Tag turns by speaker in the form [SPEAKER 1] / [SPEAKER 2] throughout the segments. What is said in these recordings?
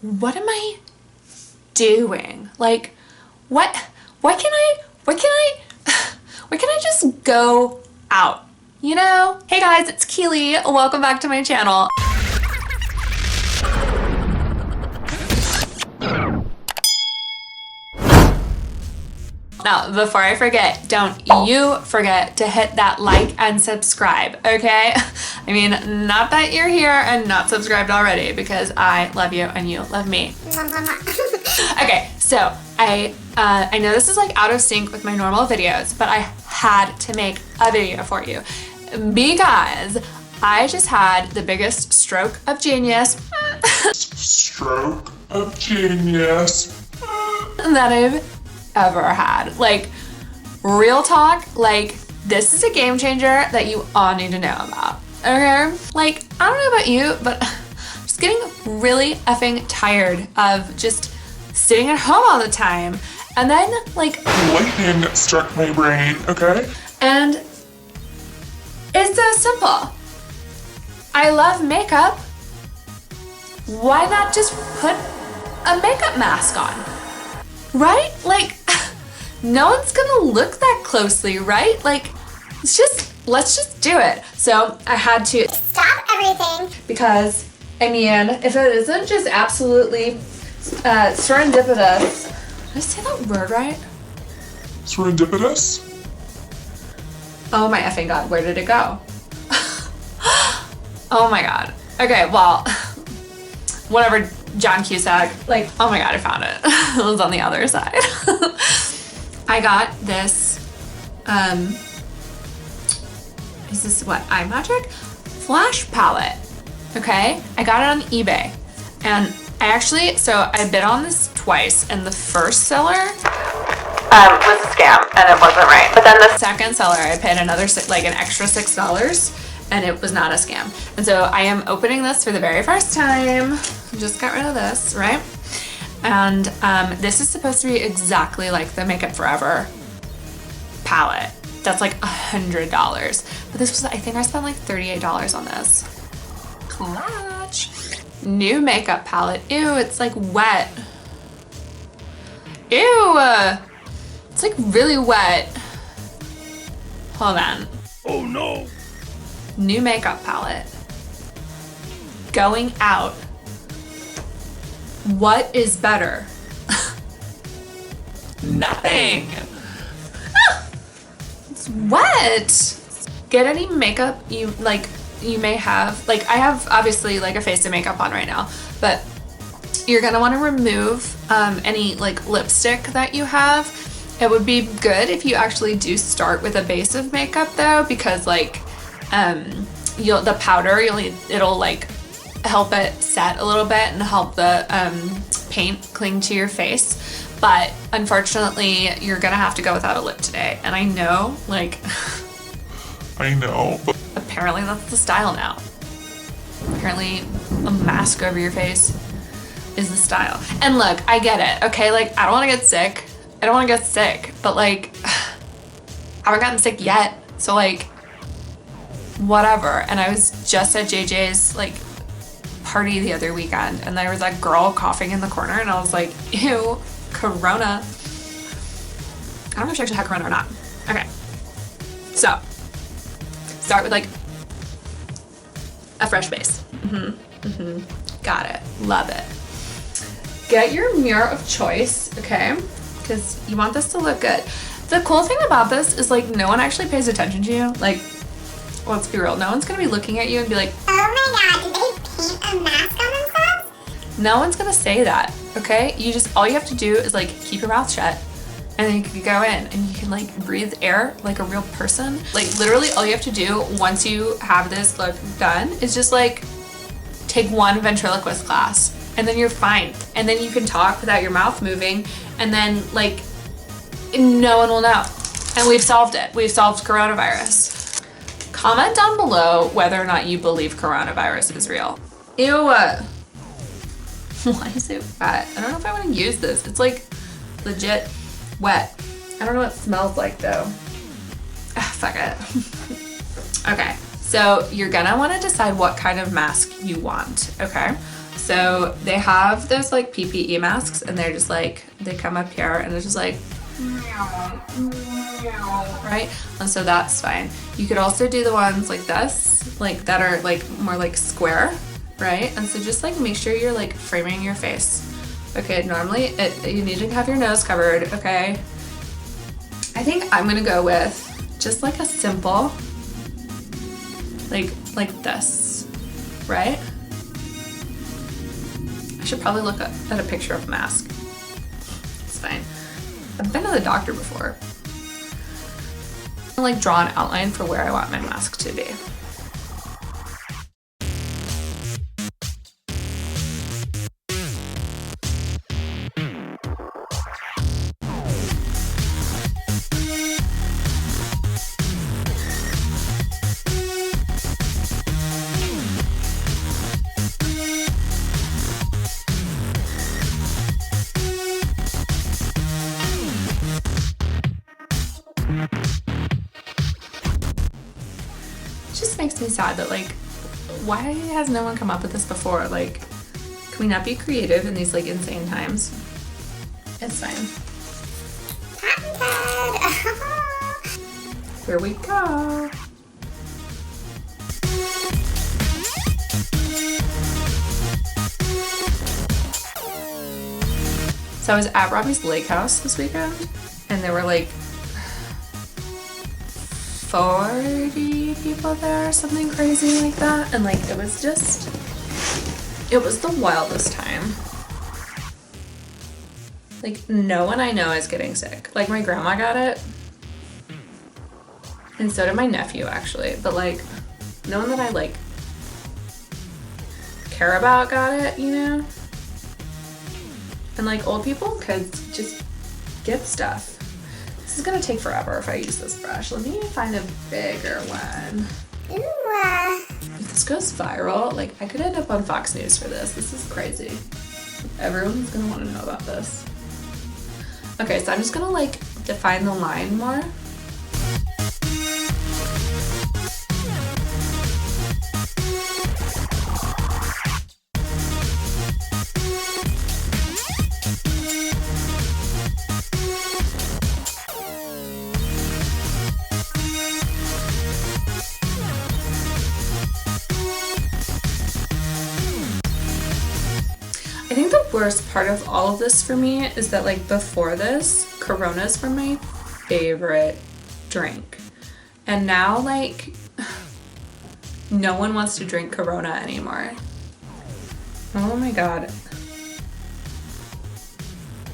[SPEAKER 1] what am I doing? Like, why can't I just go out? You know? Hey guys, it's Keely. Welcome back to my channel. Now, before I forget, don't you forget to hit that like and subscribe, okay? I mean, not that you're here and not subscribed already, because I love you and you love me. Okay, so I know this is like out of sync with my normal videos, but I had to make a video for you because I just had the biggest stroke of genius.
[SPEAKER 2] Stroke of genius.
[SPEAKER 1] That I've ever had. Like, real talk, like, this is a game changer that you all need to know about, okay? Like, I don't know about you, but I'm just getting really effing tired of just sitting at home all the time. And then, like,
[SPEAKER 2] Lightning struck my brain, okay?
[SPEAKER 1] and it's so simple. I love makeup. Why not just put a makeup mask on? Right? Like, no one's gonna look that closely, right? Like, let's just do it. So I had to
[SPEAKER 3] stop everything
[SPEAKER 1] because, I mean, if it isn't just absolutely serendipitous. Did I say that word right?
[SPEAKER 2] Serendipitous?
[SPEAKER 1] Oh my effing god, where did it go? Oh my god. Okay, well, whatever, John Cusack, like, oh my god, I found it. It was on the other side. I got this, is this what, iMagic? Flash palette, okay? I got it on eBay, and I actually, so I bid on this twice, and the first seller was a scam, and it wasn't right. But then the second seller, I paid another, like an extra $6, and it was not a scam. And so I am opening this for the very first time. Just got rid of this, right? And this is supposed to be exactly like the Makeup Forever palette. That's like $100. But this was, I think I spent like $38 on this. Clutch. New makeup palette. Ew, it's like wet. Ew. It's like really wet. Hold on.
[SPEAKER 2] Oh no.
[SPEAKER 1] New makeup palette. Going out. What is better?
[SPEAKER 2] Nothing.
[SPEAKER 1] It's wet. Get any makeup you may have. Like, I have obviously like a face of makeup on right now, but you're gonna want to remove any like lipstick that you have. It would be good if you actually do start with a base of makeup though, because like the powder, it'll like help it set a little bit and help the paint cling to your face. But unfortunately, you're gonna have to go without a lip today. And I know, like,
[SPEAKER 2] I know, but
[SPEAKER 1] apparently that's the style now. Apparently a mask over your face is the style. And look, I get it, okay? Like, I don't wanna get sick. I don't wanna get sick, but like, I haven't gotten sick yet. So like, whatever. And I was just at JJ's like party the other weekend, and there was that girl coughing in the corner, and I was like, ew, corona. I don't know if she actually had corona or not. Okay, so start with like a fresh base. Got it. Love it. Get your mirror of choice, okay, because you want this to look good. The cool thing about this is like no one actually pays attention to you. Like, let's be real, no one's gonna be looking at you and be like,
[SPEAKER 3] oh my god, did they paint a mask on themselves?
[SPEAKER 1] no one's gonna say that, okay? All you have to do is like keep your mouth shut, and then you can go in and you can like breathe air like a real person. Like, literally all you have to do once you have this look done is just like take one ventriloquist class, and then you're fine. And then you can talk without your mouth moving, and then like no one will know. And we've solved it. We've solved coronavirus. Comment down below whether or not you believe coronavirus is real. Ew. Why is it wet? I don't know if I want to use this. It's like legit wet. I don't know what it smells like though. Fuck it. Okay, so you're gonna want to decide what kind of mask you want, okay? So they have those like PPE masks and they're just like, they come up here and it's just like, right? And so that's fine. You could also do the ones like this, like that are like more like square, right? And so just like make sure you're like framing your face. Okay, normally you need to have your nose covered, okay? I think I'm gonna go with just like a simple, like this, right? I should probably look at a picture of a mask. It's fine. I've been to the doctor before. I'll like draw an outline for where I want my mask to be. It just makes me sad that like, why has no one come up with this before? Like, can we not be creative in these like insane times? It's fine. Here we go. So I was at Robbie's lake house this weekend and there were like 40 people there, something crazy like that. And like, it was the wildest time. Like, no one I know is getting sick. Like, my grandma got it. And so did my nephew, actually. But like, no one that I like care about got it, you know? And like, old people could just get stuff. This is gonna take forever if I use this brush. Let me find a bigger one.
[SPEAKER 3] Ooh.
[SPEAKER 1] If this goes viral, like I could end up on Fox News for this. This is crazy. Everyone's gonna wanna know about this. Okay, so I'm just gonna like define the line more. I think the worst part of all of this for me is that like before this, Coronas were my favorite drink. And now like no one wants to drink Corona anymore. Oh my God.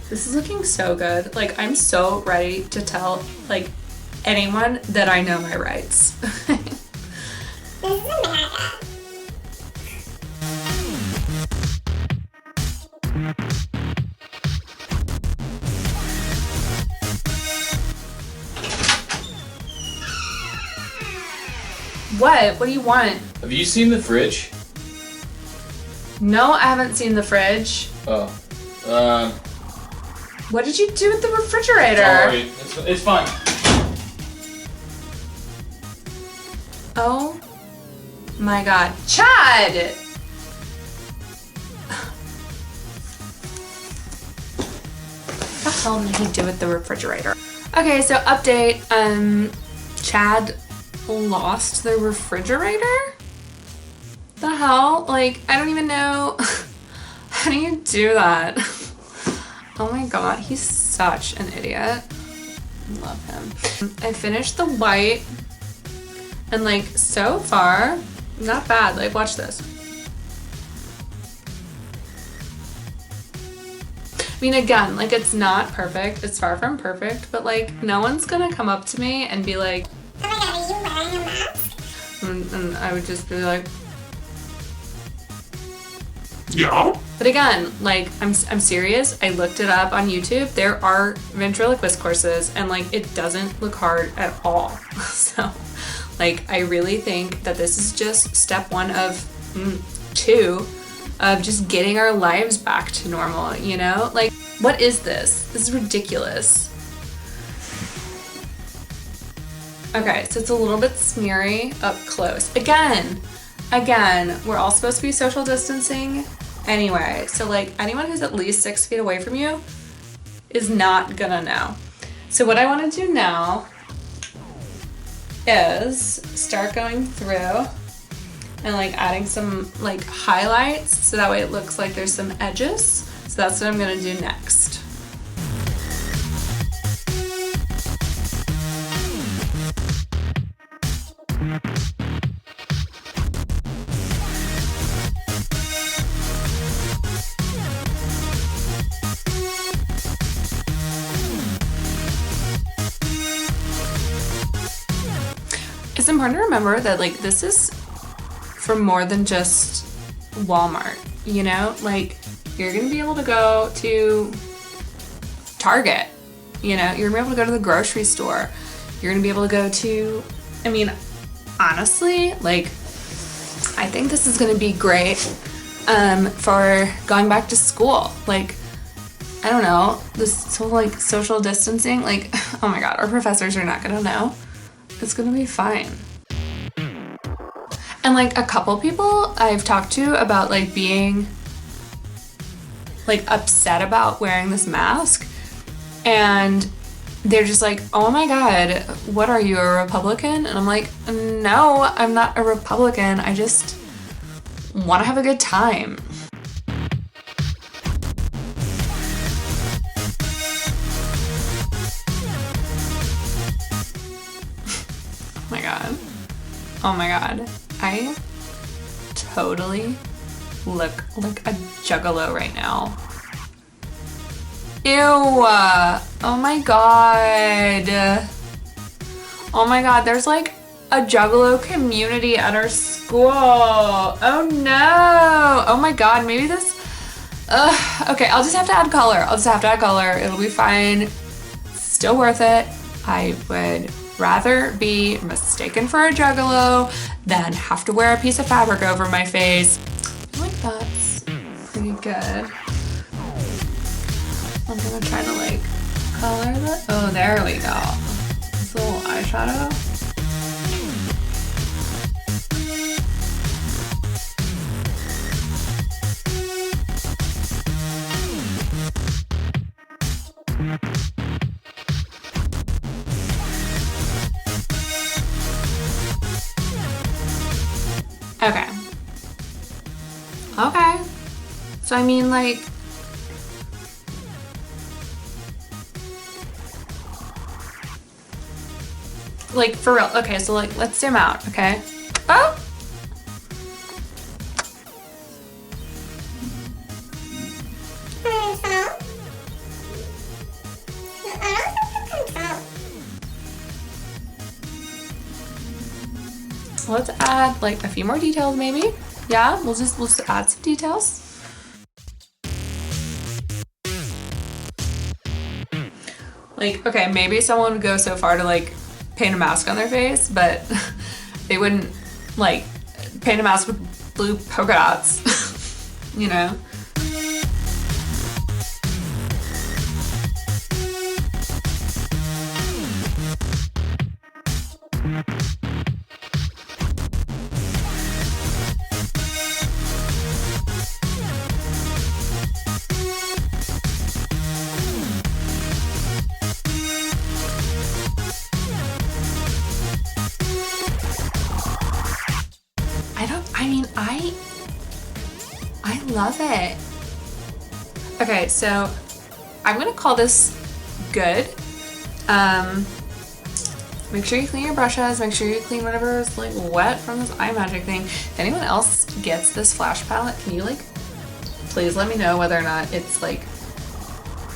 [SPEAKER 1] This is looking so good. Like I'm so ready to tell like anyone that I know my rights.
[SPEAKER 3] This is America.
[SPEAKER 1] What? What do you want?
[SPEAKER 4] Have you seen the fridge?
[SPEAKER 1] No, I haven't seen the fridge.
[SPEAKER 4] Oh.
[SPEAKER 1] What did you do with the refrigerator?
[SPEAKER 4] Sorry. It's fine.
[SPEAKER 1] Oh my God. Chad! What the hell did he do with the refrigerator? Okay, so update. Chad lost the refrigerator? The hell? Like, I don't even know. How do you do that? Oh my God, he's such an idiot. Love him. I finished the white and like so far, not bad. Like, watch this. I mean, again, like it's not perfect. It's far from perfect, but like no one's gonna come up to me and be like,
[SPEAKER 3] Oh my God, are you wearing a mask?
[SPEAKER 1] and I would just be like,
[SPEAKER 2] Yeah?
[SPEAKER 1] but again, like I'm serious. I looked it up on YouTube. There are ventriloquist courses and like it doesn't look hard at all. So like I really think that this is just step one of two of just getting our lives back to normal, you know? Like, what is this? This is ridiculous. Okay, so it's a little bit smeary up close. Again, we're all supposed to be social distancing anyway. So like anyone who's at least 6 feet away from you is not gonna know. So what I want to do now is start going through and like adding some like highlights so that way it looks like there's some edges. So that's what I'm gonna do next. It's important to remember that like this is for more than just Walmart, you know? Like you're gonna be able to go to Target, you know? You're gonna be able to go to the grocery store. You're gonna be able to go to, I mean, honestly, like I think this is gonna be great for going back to school. Like, I don't know, this whole like social distancing, like, oh my God, our professors are not gonna know. It's gonna be fine. And like a couple people I've talked to about like being like upset about wearing this mask, and they're just like, oh my God, what are you, a Republican? And I'm like, no, I'm not a Republican. I just want to have a good time. Oh my God. Oh my God. I totally look like a juggalo right now. Ew. Oh my God. Oh my God. There's like a juggalo community at our school. Oh no. Oh my God. Maybe this. Okay. I'll just have to add color. It'll be fine. Still worth it. I would rather be mistaken for a juggalo than have to wear a piece of fabric over my face. I feel like that's pretty good. I'm gonna try to like color that. Oh, there we go. This little eyeshadow. Okay. Okay. So I mean like for real. Okay, so like let's zoom out, okay? Oh! Let's add like a few more details maybe. Yeah, we'll just add some details. Like, okay, maybe someone would go so far to like paint a mask on their face, but they wouldn't like paint a mask with blue polka dots, you know? I love it. Okay, so I'm gonna call this good. Make sure you clean your brushes, make sure you clean whatever is like wet from this eye magic thing. If anyone else gets this flash palette, can you like please let me know whether or not it's like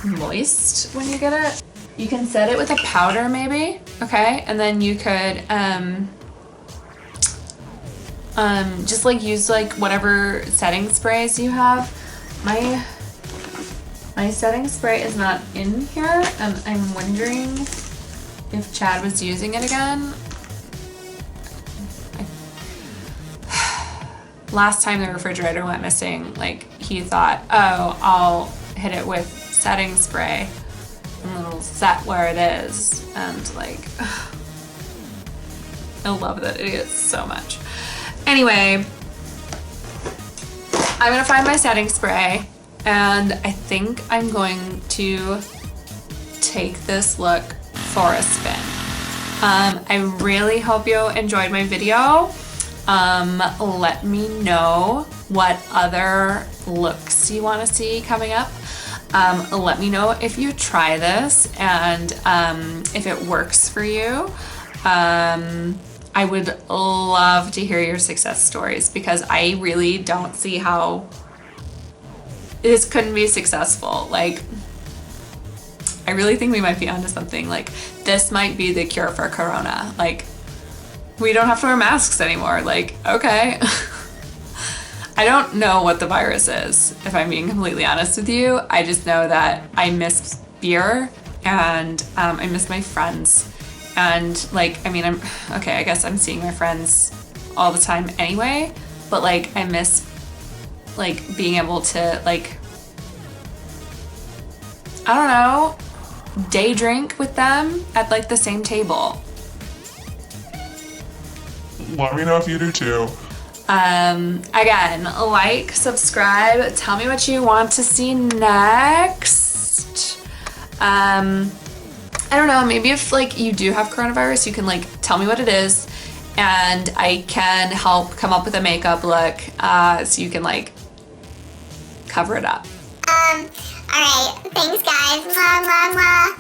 [SPEAKER 1] moist when you get it? You can set it with a powder maybe, okay? And then you could just like use like whatever setting sprays you have. My setting spray is not in here, and I'm wondering if Chad was using it again. Last time the refrigerator went missing, like he thought, oh, I'll hit it with setting spray and it'll set where it is, and like I love that idiot so much. Anyway, I'm gonna find my setting spray, and I think I'm going to take this look for a spin. I really hope you enjoyed my video. Let me know what other looks you want to see coming up. Let me know if you try this and if it works for you. I would love to hear your success stories because I really don't see how this couldn't be successful. Like, I really think we might be onto something. Like, this might be the cure for Corona. Like, we don't have to wear masks anymore. Like, okay. I don't know what the virus is, if I'm being completely honest with you. I just know that I miss beer and I miss my friends. And like, I mean, I guess I'm seeing my friends all the time anyway, but like, I miss like being able to like, I don't know, day drink with them at like the same table.
[SPEAKER 2] Let me know if you do too.
[SPEAKER 1] Again, like, subscribe, tell me what you want to see next. I don't know, maybe if like you do have coronavirus, you can like tell me what it is and I can help come up with a makeup look so you can like cover it up.
[SPEAKER 3] Alright, thanks guys. Mwah, mwah, mwah.